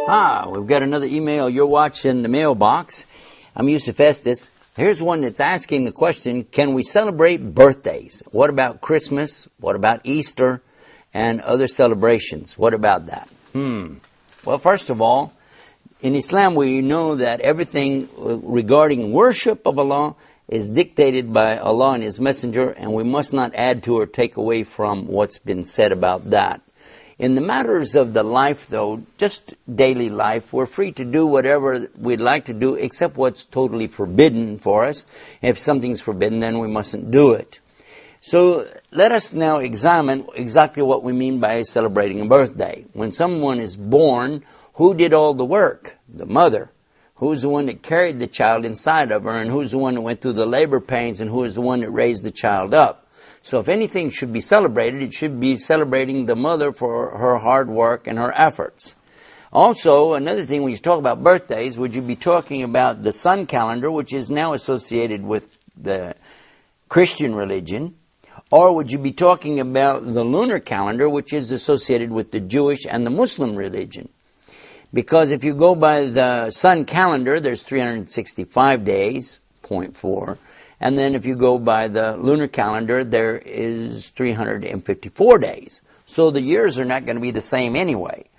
We've got another email. You're watching the mailbox. I'm Yusuf Estes. Here's one that's asking the question, can we celebrate birthdays? What about Christmas? What about Easter and other celebrations? What about that? Well, first of all, in Islam we know that everything regarding worship of Allah is dictated by Allah and His Messenger, and we must not add to or take away from what's been said about that. In the matters of the life, though, just daily life, we're free to do whatever we'd like to do except what's totally forbidden for us. If something's forbidden, then we mustn't do it. So let us now examine exactly what we mean by celebrating a birthday. When someone is born, who did all the work? The mother. Who's the one that carried the child inside of her, and who's the one that went through the labor pains, and who is the one that raised the child up? So if anything should be celebrated, it should be celebrating the mother for her hard work and her efforts. Also, another thing, when you talk about birthdays, would you be talking about the sun calendar, which is now associated with the Christian religion, or would you be talking about the lunar calendar, which is associated with the Jewish and the Muslim religion? Because if you go by the sun calendar, there's 365 days, 0.4. And then if you go by the lunar calendar, there is 354 days. So the years are not going to be the same anyway.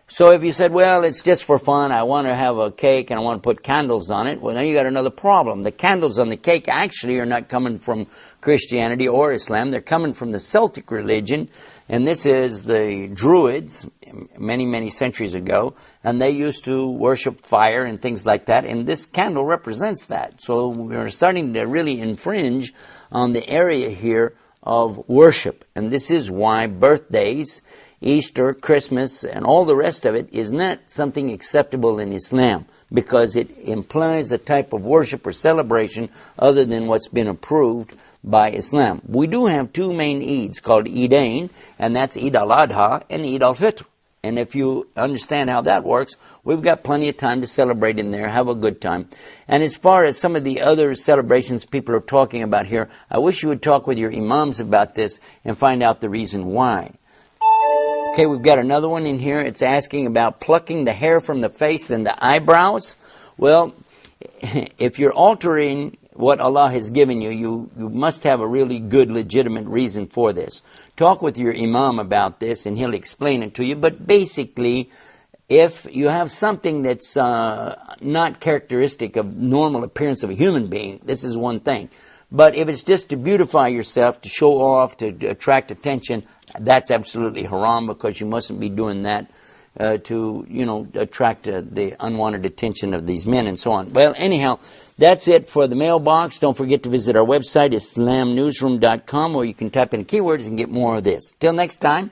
So if you said, well, it's just for fun, I want to have a cake and I want to put candles on it, well, now you got another problem. The candles on the cake actually are not coming from Christianity or Islam. They're coming from the Celtic religion, and this is the Druids, many, many centuries ago, and they used to worship fire and things like that, and this candle represents that. So we're starting to really infringe on the area here of worship, and this is why birthdays, Easter, Christmas, and all the rest of it is not something acceptable in Islam, because it implies a type of worship or celebration other than what's been approved by Islam. We do have two main Eids called Eidain, and that's Eid al-Adha and Eid al-Fitr. And if you understand how that works, we've got plenty of time to celebrate in there, have a good time. And as far as some of the other celebrations people are talking about here, I wish you would talk with your imams about this and find out the reason why. Okay, we've got another one in here. It's asking about plucking the hair from the face and the eyebrows. Well, if you're altering what Allah has given you, you must have a really good, legitimate reason for this. Talk with your imam about this and he'll explain it to you. But basically, if you have something that's not characteristic of normal appearance of a human being, this is one thing. But if it's just to beautify yourself, to show off, to attract attention, that's absolutely haram, because you mustn't be doing that to attract the unwanted attention of these men and so on. Well, anyhow, that's it for the mailbox. Don't forget to visit our website, islamnewsroom.com, where you can type in keywords and get more of this. Till next time,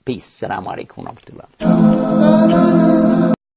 peace. Assalamu alaikum wa rahmatullah.